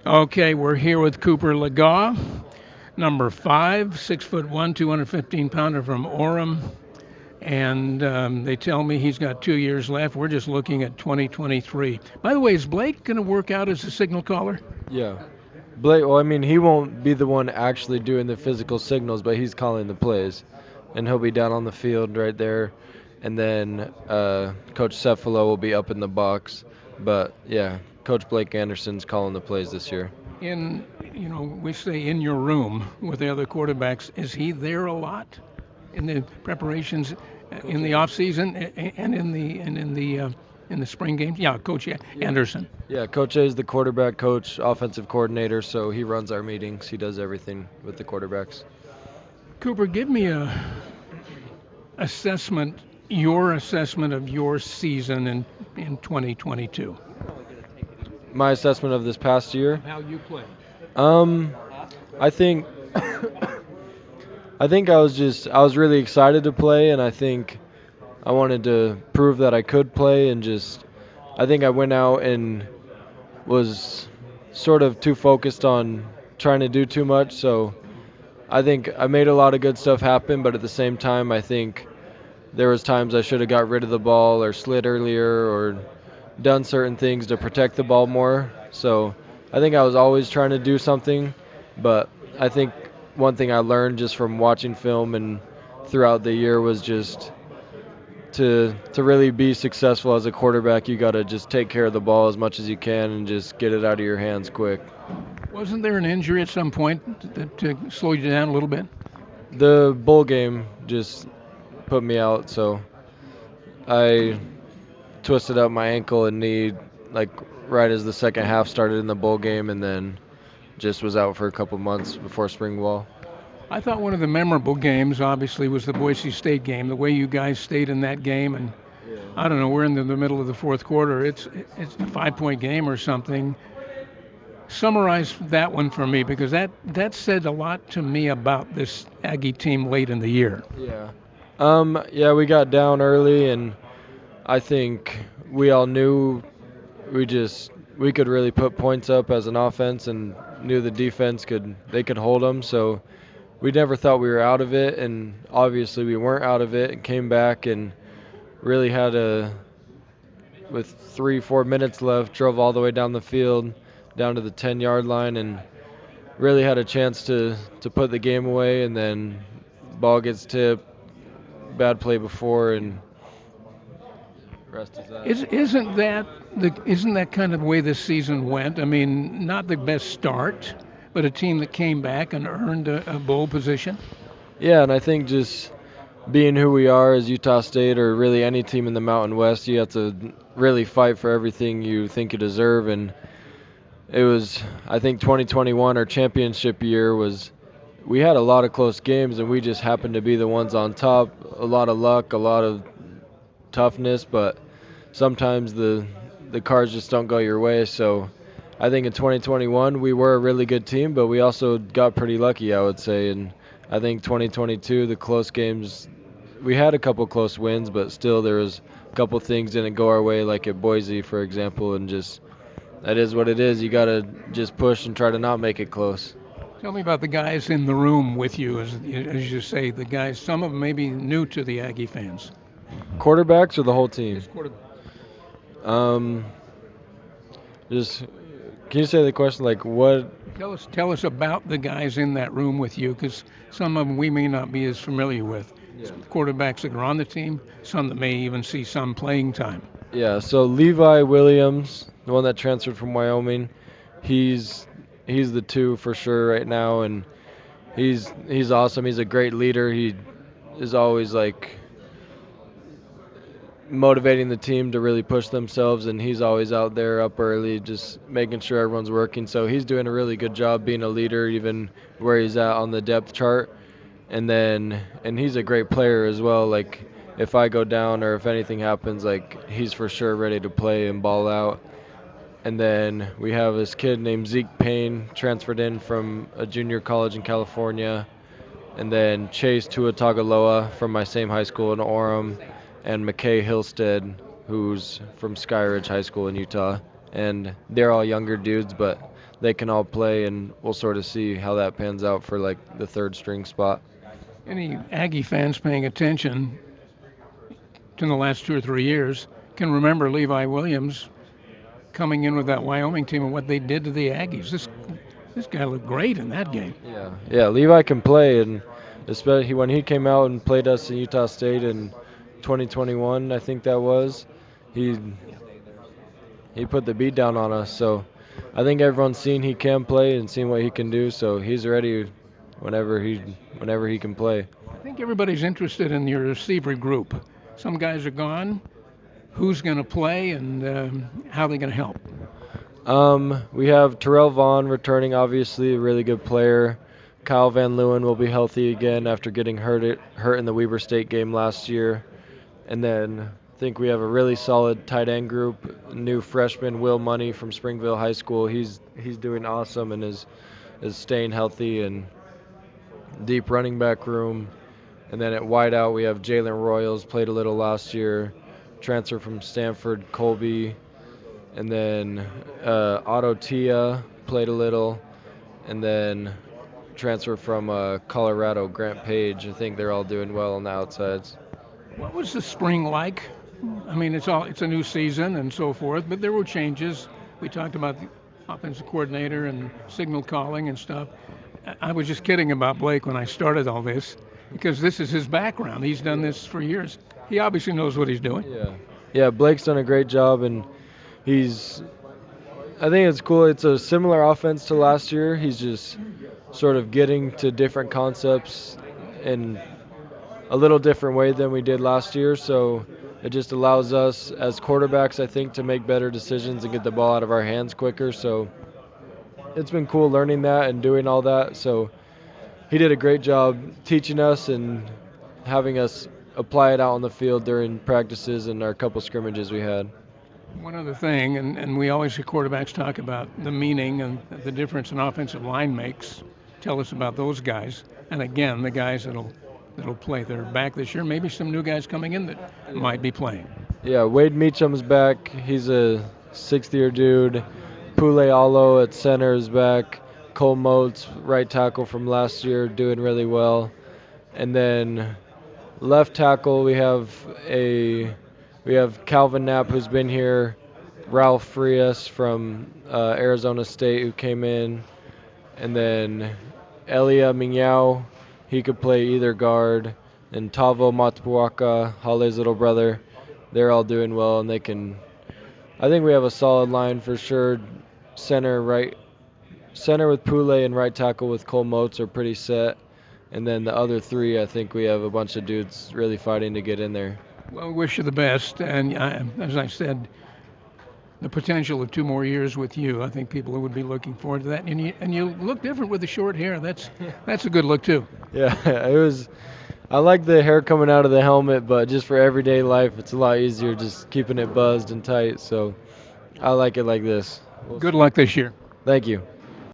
Okay, we're here with Cooper Legas, number 5, 6'1", 215-pounder from Orem, and they tell me he's got 2 years left. We're just looking at 2023. By the way, is Blake going to work out as a signal caller? Yeah. Blake, well, I mean, he won't be the one actually doing the physical signals, but he's calling the plays. And he'll be down on the field right there. And then Coach Cephalo will be up in the box. But, yeah, Coach Blake Anderson's calling the plays this year. In we say in your room with the other quarterbacks. Is he there a lot in the preparations, in the off season, and in the spring games? Yeah, Coach Anderson. Yeah, Coach A is the quarterback coach, offensive coordinator, so he runs our meetings. He does everything with the quarterbacks. Cooper, give me your assessment of your season in 2022. My assessment of this past year, How you played. um, I think I was really excited to play, and I think I wanted to prove that I could play, and just I think I went out and was sort of too focused on trying to do too much. So I think I made a lot of good stuff happen, but at the same time, I think there was times I should have got rid of the ball or slid earlier or done certain things to protect the ball more. So I think I was always trying to do something, but I think one thing I learned just from watching film and throughout the year was just to really be successful as a quarterback, you got to just take care of the ball as much as you can and just get it out of your hands quick. Wasn't there an injury at some point that slowed you down a little bit? The bowl game just put me out, so I twisted up my ankle and knee like right as the second half started in the bowl game, and then just was out for a couple months before spring ball. I thought one of the memorable games, obviously, was the Boise State game. The way you guys stayed in that game, and I don't know, we're in the middle of the fourth quarter. It's a 5-point game or something. Summarize that one for me because that said a lot to me about this Aggie team late in the year. Yeah. Yeah, we got down early, and I think we all knew we could really put points up as an offense, and knew the defense could hold them. So we never thought we were out of it, and obviously we weren't out of it, and came back and really had a with 3-4 minutes left, drove all the way down the field, down to the 10-yard line, and really had a chance to put the game away. And then ball gets tipped, bad play before, and rest is that. Isn't that kind of the way this season went? I mean, not the best start, but a team that came back and earned a bowl position. Yeah, and I think just being who we are as Utah State, or really any team in the Mountain West, you have to really fight for everything you think you deserve. And it was, I think 2021, our championship year, was we had a lot of close games, and we just happened to be the ones on top. A lot of luck, a lot of toughness, but sometimes the cards just don't go your way. So I think in 2021 we were a really good team, but we also got pretty lucky, I would say. And I think 2022, the close games, we had a couple close wins, but still there was a couple things didn't go our way, like at Boise, for example, and just that is what it is. You got to just push and try to not make it close. Tell me about the guys in the room with you, as you say, the guys. Some of them may be new to the Aggie fans. Quarterbacks or the whole team? Just quarterback. Um, just can you say the question like what? Tell us about the guys in that room with you, because some of them we may not be as familiar with. Yeah. Quarterbacks that are on the team, some that may even see some playing time. Yeah, so Levi Williams, the one that transferred from Wyoming, he's the two for sure right now, and he's awesome. He's a great leader. He is always like motivating the team to really push themselves, and he's always out there up early just making sure everyone's working. So he's doing a really good job being a leader even where he's at on the depth chart. And he's a great player as well. Like if I go down or if anything happens, like he's for sure ready to play and ball out. And then we have this kid named Zeke Payne, transferred in from a junior college in California. And then Chase Tuatagaloa from my same high school in Orem, and McKay Hillstead, who's from Skyridge High School in Utah. And they're all younger dudes, but they can all play, and we'll sort of see how that pans out for like the third string spot. Any Aggie fans paying attention in the last 2 or 3 years can remember Levi Williams coming in with that Wyoming team and what they did to the Aggies. This guy looked great in that game. Yeah, Levi can play, and especially when he came out and played us in Utah State in 2021, I think that was, he he put the beat down on us. So I think everyone's seen he can play and seen what he can do. So he's ready whenever he can play. I think everybody's interested in your receiver group. Some guys are gone. Who's going to play and how are they going to help? We have Terrell Vaughn returning, obviously a really good player. Kyle Van Leeuwen will be healthy again after getting hurt in the Weber State game last year. And then I think we have a really solid tight end group. New freshman Will Money from Springville High School. He's doing awesome and is staying healthy, and deep running back room. And then at wideout we have Jalen Royals, played a little last year, transfer from Stanford Colby, and then Otto Tia played a little, and then transfer from Colorado Grant Page. I think they're all doing well on the outsides. What was the spring like? I mean, it's a new season and so forth, but there were changes. We talked about the offensive coordinator and signal calling and stuff. I was just kidding about Blake when I started all this because this is his background. He's done this for years. He obviously knows what he's doing. Yeah, Blake's done a great job, and I think it's cool. It's a similar offense to last year. He's just sort of getting to different concepts in a little different way than we did last year. So it just allows us as quarterbacks, I think, to make better decisions and get the ball out of our hands quicker. So it's been cool learning that and doing all that. So he did a great job teaching us and having us apply it out on the field during practices and our couple scrimmages we had. One other thing, and we always hear quarterbacks talk about the meaning and the difference an offensive line makes. Tell us about those guys. And again, the guys that'll play. They're back this year. Maybe some new guys coming in that might be playing. Yeah, Wade Meacham's back. He's a sixth-year dude. Pule Allo at center is back. Cole Motes, right tackle from last year, doing really well. And then left tackle, we have Calvin Knapp, who's been here. Ralph Frias from Arizona State, who came in. And then Elia Mignao, he could play either guard. And Tavo Matpuaka, Hale's little brother, they're all doing well, and they can. I think we have a solid line for sure. Center with Pule and right tackle with Cole Motes are pretty set. And then the other three, I think we have a bunch of dudes really fighting to get in there. Well, we wish you the best. And as I said, the potential of 2 more years with you, I think people would be looking forward to that. And you look different with the short hair. That's a good look too. Yeah, I like the hair coming out of the helmet, but just for everyday life, it's a lot easier just keeping it buzzed and tight. So I like it like this. Good luck this year. Thank you.